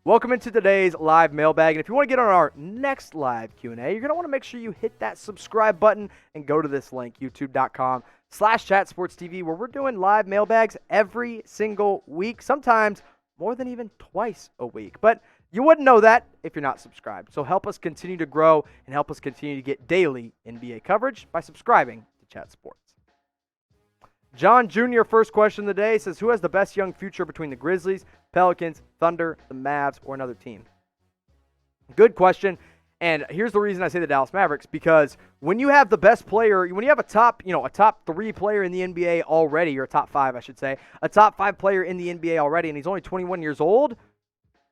Welcome into today's live mailbag. And if you want to get on our next live Q&A, you're going to want to make sure you hit that subscribe button and go to this link, youtube.com/chatsportstv, where we're doing live mailbags every single week, sometimes more than even twice a week. But you wouldn't know that if you're not subscribed. So help us continue to grow and help us continue to get daily NBA coverage by subscribing to Chat Sports. John Jr., first question of the day, says, who has the best young future between the Grizzlies, Pelicans, Thunder, the Mavs, or another team? Good question. And here's the reason I say the Dallas Mavericks, because when you have the best player, when you have a top 3 player in the NBA already, or a top 5, I should say, a top 5 player in the NBA already, and he's only 21 years old,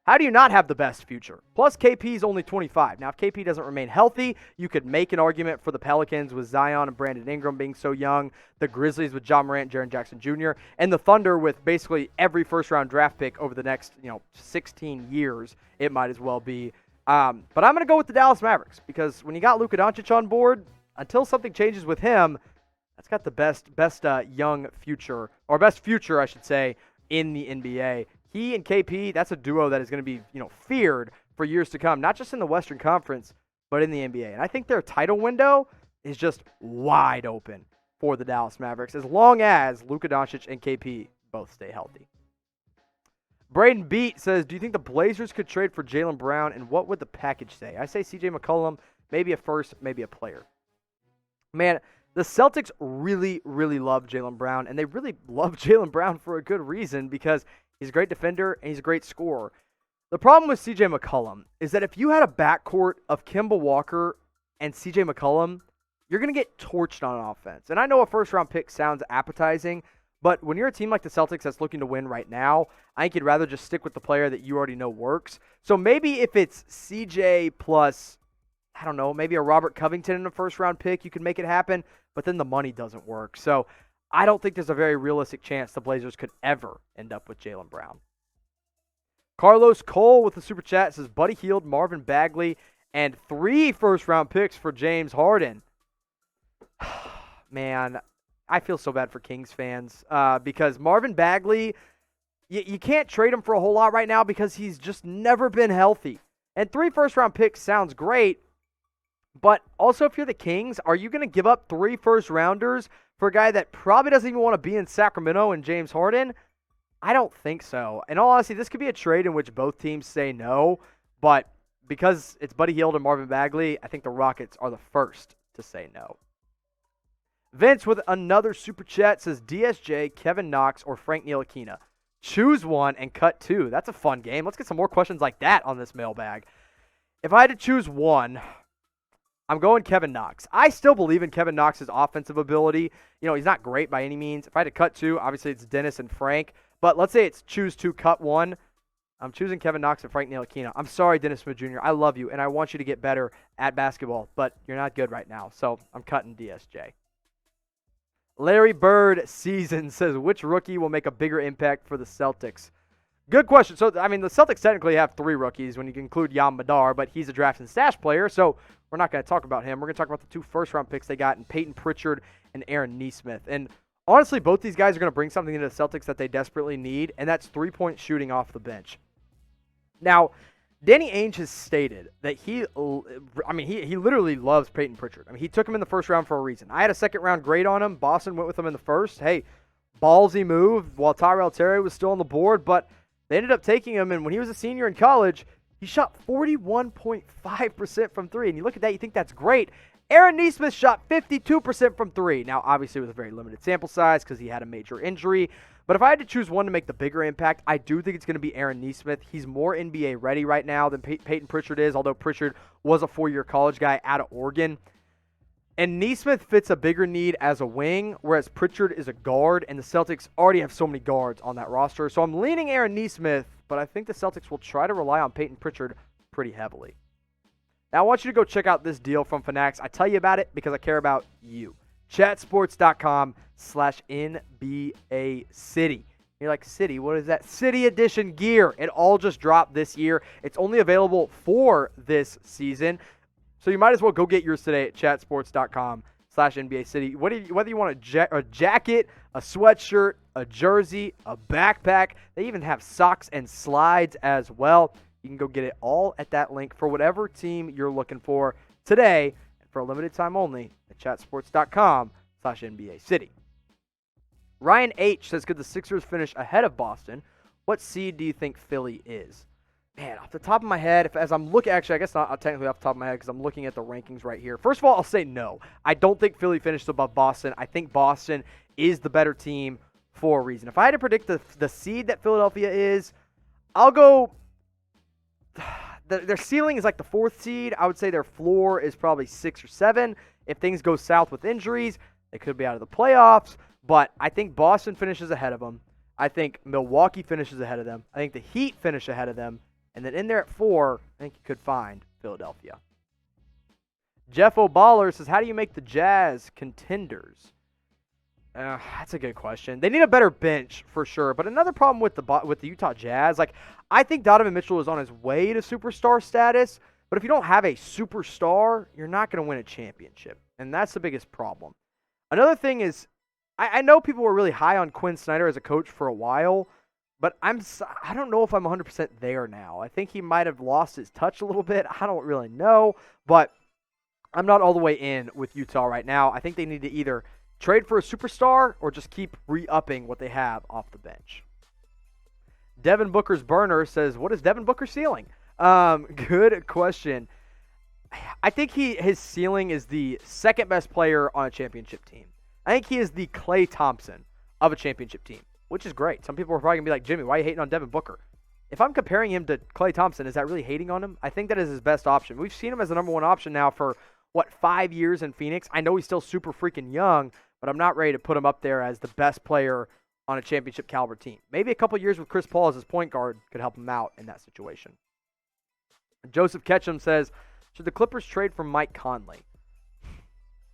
how do you not have the best future? Plus, KP's only 25. Now, if KP doesn't remain healthy, you could make an argument for the Pelicans with Zion and Brandon Ingram being so young, the Grizzlies with John Morant, Jaren Jackson Jr., and the Thunder with basically every first-round draft pick over the next 16 years. It might as well be. But I'm going to go with the Dallas Mavericks because when you got Luka Doncic on board, until something changes with him, that's got the best young future, or best future, I should say, in the NBA. He and KP, that's a duo that is going to be, feared for years to come, not just in the Western Conference, but in the NBA. And I think their title window is just wide open for the Dallas Mavericks, as long as Luka Doncic and KP both stay healthy. Braden Beat says, do you think the Blazers could trade for Jaylen Brown, and what would the package say? I say CJ McCollum, maybe a first, maybe a player. Man, the Celtics really, really love Jaylen Brown, and they really love Jaylen Brown for a good reason because he's a great defender, and he's a great scorer. The problem with CJ McCollum is that if you had a backcourt of Kemba Walker and CJ McCollum, you're going to get torched on offense. And I know a first-round pick sounds appetizing, but when you're a team like the Celtics that's looking to win right now, I think you'd rather just stick with the player that you already know works. So maybe if it's CJ plus, I don't know, maybe a Robert Covington in a first-round pick, you can make it happen, but then the money doesn't work. So I don't think there's a very realistic chance the Blazers could ever end up with Jaylen Brown. Carlos Cole with the Super Chat says, Buddy Hield, Marvin Bagley, and 3 first-round picks for James Harden. Man, I feel so bad for Kings fans because Marvin Bagley, you can't trade him for a whole lot right now because he's just never been healthy. And 3 first-round picks sounds great, but also if you're the Kings, are you going to give up 3 first-rounders for a guy that probably doesn't even want to be in Sacramento and James Harden? I don't think so. In all honesty, this could be a trade in which both teams say no, but because it's Buddy Hield and Marvin Bagley, I think the Rockets are the first to say no. Vince with another Super Chat says, DSJ, Kevin Knox, or Frank Ntilikina. Choose one and cut 2. That's a fun game. Let's get some more questions like that on this mailbag. If I had to choose one, I'm going Kevin Knox. I still believe in Kevin Knox's offensive ability. He's not great by any means. If I had to cut 2, obviously it's Dennis and Frank. But let's say it's choose 2, cut 1. I'm choosing Kevin Knox and Frank Ntilikina. I'm sorry, Dennis Smith Jr. I love you, and I want you to get better at basketball, but you're not good right now, so I'm cutting DSJ. Larry Bird Season says, which rookie will make a bigger impact for the Celtics? Good question. So, the Celtics technically have 3 rookies when you include Yam Madar, but he's a draft and stash player, so we're not going to talk about him. We're going to talk about the 2 first-round picks they got in Peyton Pritchard and Aaron Nesmith. And honestly, both these guys are going to bring something into the Celtics that they desperately need, and that's 3-point shooting off the bench. Now, Danny Ainge has stated that he literally loves Peyton Pritchard. He took him in the first round for a reason. I had a second-round grade on him. Boston went with him in the first. Hey, ballsy move while Tyrell Terry was still on the board, but they ended up taking him, and when he was a senior in college, he shot 41.5% from 3. And you look at that, you think that's great. Aaron Nesmith shot 52% from 3. Now, obviously, it was a very limited sample size because he had a major injury. But if I had to choose one to make the bigger impact, I do think it's going to be Aaron Nesmith. He's more NBA ready right now than Peyton Pritchard is, although Pritchard was a 4-year college guy out of Oregon. And Nesmith fits a bigger need as a wing, whereas Pritchard is a guard, and the Celtics already have so many guards on that roster. So I'm leaning Aaron Nesmith, but I think the Celtics will try to rely on Peyton Pritchard pretty heavily. Now, I want you to go check out this deal from Fanatics. I tell you about it because I care about you. Chatsports.com/NBA City. You're like, City, what is that? City Edition gear. It all just dropped this year. It's only available for this season. So you might as well go get yours today at chatsports.com/NBA City. Whether you want a jacket, a sweatshirt, a jersey, a backpack, they even have socks and slides as well. You can go get it all at that link for whatever team you're looking for today, and for a limited time only at chatsports.com/NBA City. Ryan H. says, could the Sixers finish ahead of Boston? What seed do you think Philly is? Man, off the top of my head, as I'm looking, actually, I guess not technically off the top of my head because I'm looking at the rankings right here. First of all, I'll say no. I don't think Philly finished above Boston. I think Boston is the better team for a reason. If I had to predict the seed that Philadelphia is, I'll go. Their ceiling is like the 4th seed. I would say their floor is probably 6 or 7. If things go south with injuries, they could be out of the playoffs. But I think Boston finishes ahead of them. I think Milwaukee finishes ahead of them. I think the Heat finish ahead of them. And then in there at 4, I think you could find Philadelphia. Jeff O'Baller says, how do you make the Jazz contenders? That's a good question. They need a better bench for sure. But another problem with the Utah Jazz, like I think Donovan Mitchell is on his way to superstar status. But if you don't have a superstar, you're not going to win a championship. And that's the biggest problem. Another thing is, I know people were really high on Quinn Snyder as a coach for a while, but I don't know if I'm 100% there now. I think he might have lost his touch a little bit. I don't really know, but I'm not all the way in with Utah right now. I think they need to either trade for a superstar or just keep re-upping what they have off the bench. Devin Booker's burner says, what is Devin Booker's ceiling? Good question. I think his ceiling is the second best player on a championship team. I think he is the Klay Thompson of a championship team, which is great. Some people are probably going to be like, Jimmy, why are you hating on Devin Booker? If I'm comparing him to Klay Thompson, is that really hating on him? I think that is his best option. We've seen him as the number 1 option now for, 5 years in Phoenix? I know he's still super freaking young, but I'm not ready to put him up there as the best player on a championship caliber team. Maybe a couple years with Chris Paul as his point guard could help him out in that situation. Joseph Ketchum says, should the Clippers trade for Mike Conley?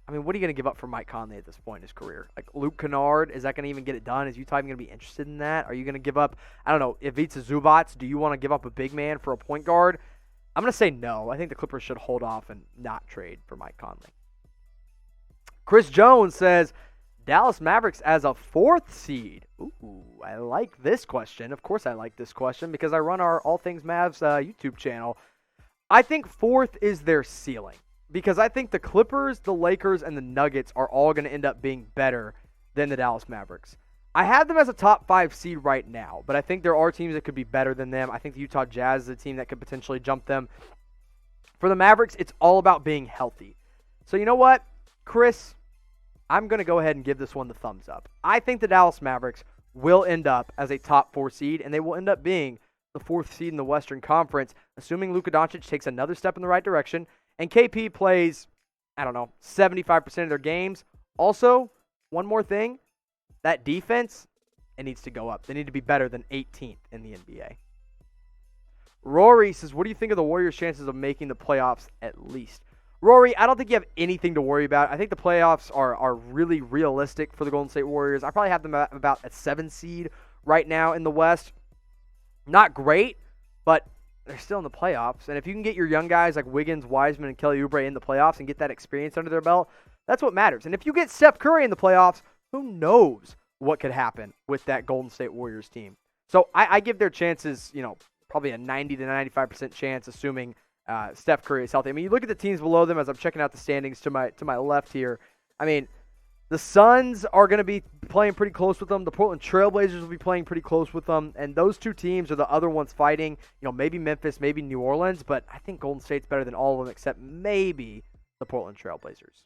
I mean, what are you going to give up for Mike Conley at this point in his career? Like Luke Kennard, is that going to even get it done? Is Utah even going to be interested in that? Are you going to give up, I don't know, Ivica Zubac? Do you want to give up a big man for a point guard? I'm going to say no. I think the Clippers should hold off and not trade for Mike Conley. Chris Jones says, Dallas Mavericks as a 4th seed. Ooh, I like this question. Of course I like this question because I run our All Things Mavs YouTube channel. I think 4th is their ceiling. Because I think the Clippers, the Lakers, and the Nuggets are all going to end up being better than the Dallas Mavericks. I have them as a top 5 seed right now, but I think there are teams that could be better than them. I think the Utah Jazz is a team that could potentially jump them. For the Mavericks, it's all about being healthy. So you know what, Chris? I'm going to go ahead and give this one the thumbs up. I think the Dallas Mavericks will end up as a top 4 seed, and they will end up being the 4th seed in the Western Conference, assuming Luka Doncic takes another step in the right direction. And KP plays, 75% of their games. Also, one more thing, that defense, it needs to go up. They need to be better than 18th in the NBA. Rory says, what do you think of the Warriors' chances of making the playoffs at least? Rory, I don't think you have anything to worry about. I think the playoffs are really realistic for the Golden State Warriors. I probably have them at about a 7 seed right now in the West. Not great, but they're still in the playoffs. And if you can get your young guys like Wiggins, Wiseman, and Kelly Oubre in the playoffs and get that experience under their belt, that's what matters. And if you get Steph Curry in the playoffs, who knows what could happen with that Golden State Warriors team. So I give their chances, probably a 90 to 95% chance, assuming Steph Curry is healthy. I mean, you look at the teams below them as I'm checking out the standings to my left here. I mean, the Suns are going to be playing pretty close with them. The Portland Trailblazers will be playing pretty close with them. And those 2 teams are the other ones fighting. Maybe Memphis, maybe New Orleans. But I think Golden State's better than all of them except maybe the Portland Trailblazers.